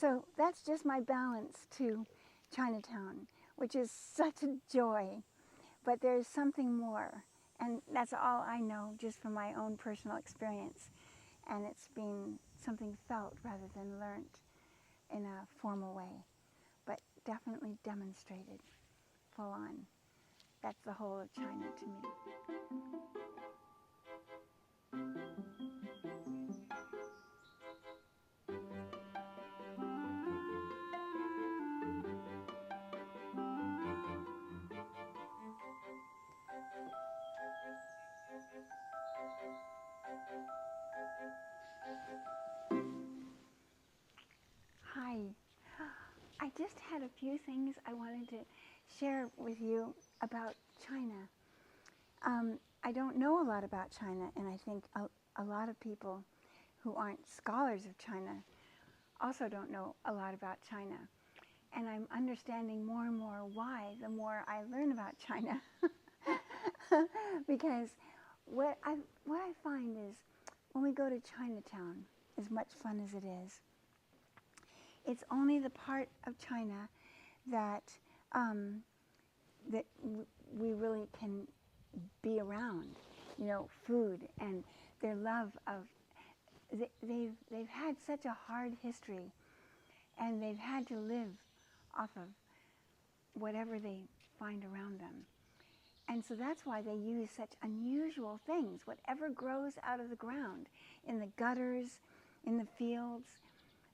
So that's just my balance to Chinatown, which is such a joy. But there's something more, and that's all I know just from my own personal experience. And it's been something felt rather than learnt in a formal way, but definitely demonstrated full on. That's the whole of China to me. Hi. I just had a few things I wanted to share with you about China. I don't know a lot about China, and I think a lot of people who aren't scholars of China also don't know a lot about China. And I'm understanding more and more why the more I learn about China. Because what I find is when we go to Chinatown, as much fun as it is, it's only the part of China that we really can be around. You know, food and their love of they've had such a hard history, and they've had to live off of whatever they find around them. And so that's why they use such unusual things, whatever grows out of the ground, in the gutters, in the fields.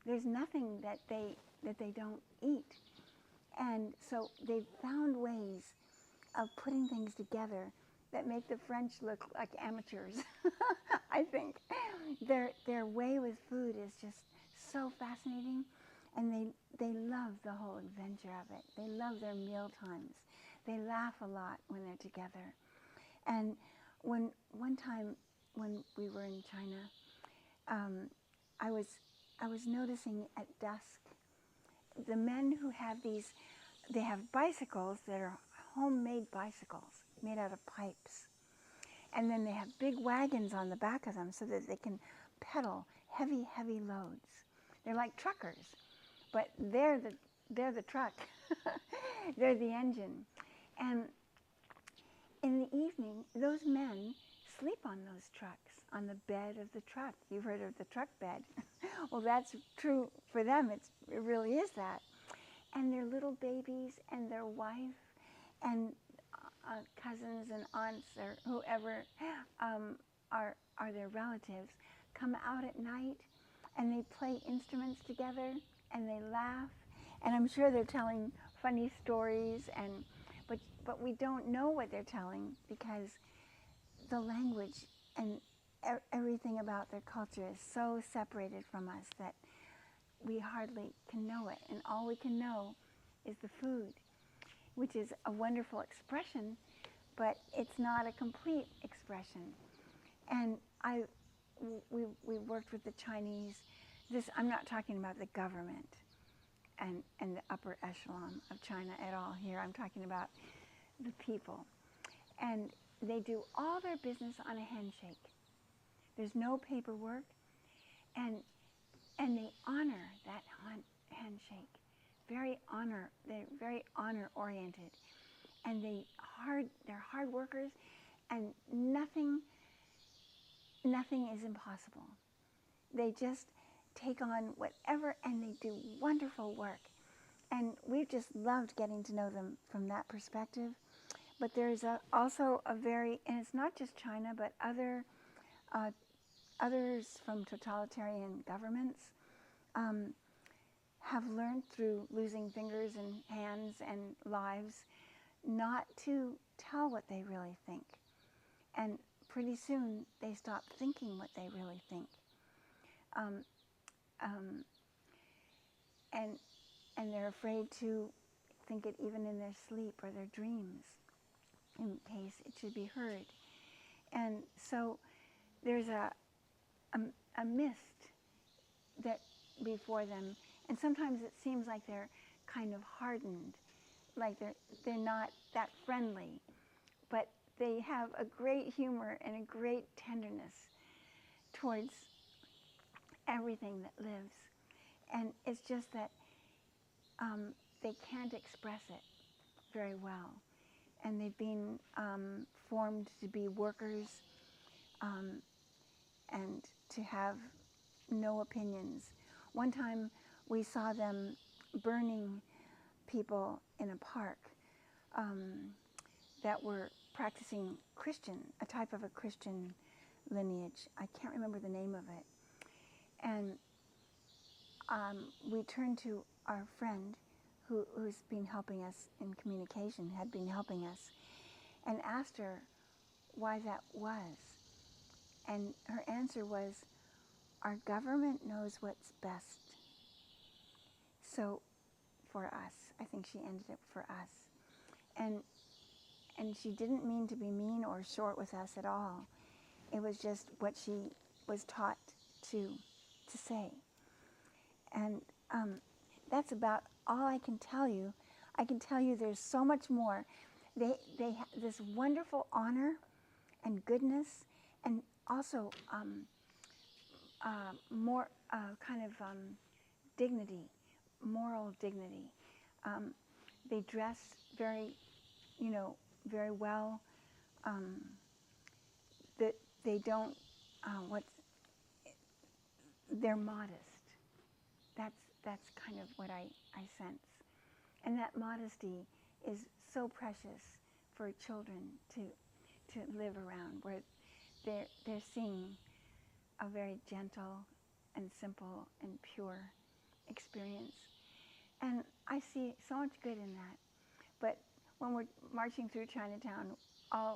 There's nothing that they don't eat. And so they've found ways of putting things together that make the French look like amateurs. I think their way with food is just so fascinating, and they love the whole adventure of it. They love their meal times. They laugh a lot when they're together. And one time when we were in China, I was noticing at dusk the men who have they have bicycles that are homemade bicycles made out of pipes. And then they have big wagons on the back of them so that they can pedal heavy, heavy loads. They're like truckers, but they're the truck. They're the engine. And in the evening, those men sleep on those trucks, on the bed of the truck. You've heard of the truck bed. Well, that's true for them. It really is that. And their little babies and their wife and cousins and aunts or whoever are their relatives come out at night, and they play instruments together, and they laugh, and I'm sure they're telling funny stories, but we don't know what they're telling because the language and everything about their culture is so separated from us that we hardly can know it, and all we can know is the food, which is a wonderful expression, but it's not a complete expression. And we worked with the Chinese. I'm not talking about the government and the upper echelon of China at all here. I'm talking about the people. And they do all their business on a handshake. There's no paperwork, and they honor that handshake. They're very honor oriented, and they're hard workers, and nothing is impossible. They just take on whatever, and they do wonderful work. And we've just loved getting to know them from that perspective. But there's also a very, and it's not just China, but others from totalitarian governments have learned through losing fingers and hands and lives not to tell what they really think. And pretty soon they stop thinking what they really think. And they're afraid to think it even in their sleep or their dreams in case it should be heard. And so there's a mist that before them, and sometimes it seems like they're kind of hardened, like they're not that friendly, but they have a great humor and a great tenderness towards everything that lives. And it's just that they can't express it very well. And they've been formed to be workers and to have no opinions. One time we saw them burning people in a park that were practicing Christian, a type of a Christian lineage. I can't remember the name of it. And we turned to our friend who's been helping us in communication, had been helping us, and asked her why that was. And her answer was, our government knows what's best. So for us, I think she ended it for us. And she didn't mean to be mean or short with us at all. It was just what she was taught to say. And that's about all I can tell you. I can tell you there's so much more. They have this wonderful honor and goodness, and also more kind of dignity, moral dignity. They dress very, very well. That they don't. They're modest. That's kind of what I sense, and that modesty is so precious for children to live around, where they're seeing a very gentle and simple and pure experience. And I see so much good in that. But when we're marching through Chinatown,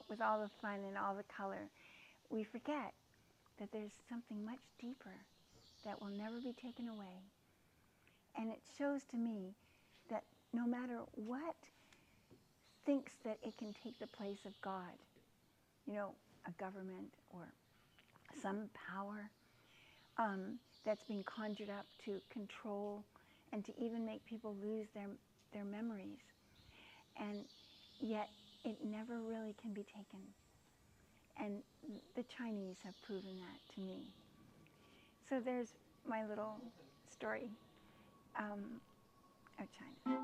with all the fun and all the color, we forget that there's something much deeper that will never be taken away. And it shows to me that no matter what thinks that it can take the place of God, a government or some power that's been conjured up to control and to even make people lose their memories. And yet it never really can be taken. And the Chinese have proven that to me. So there's my little story of China.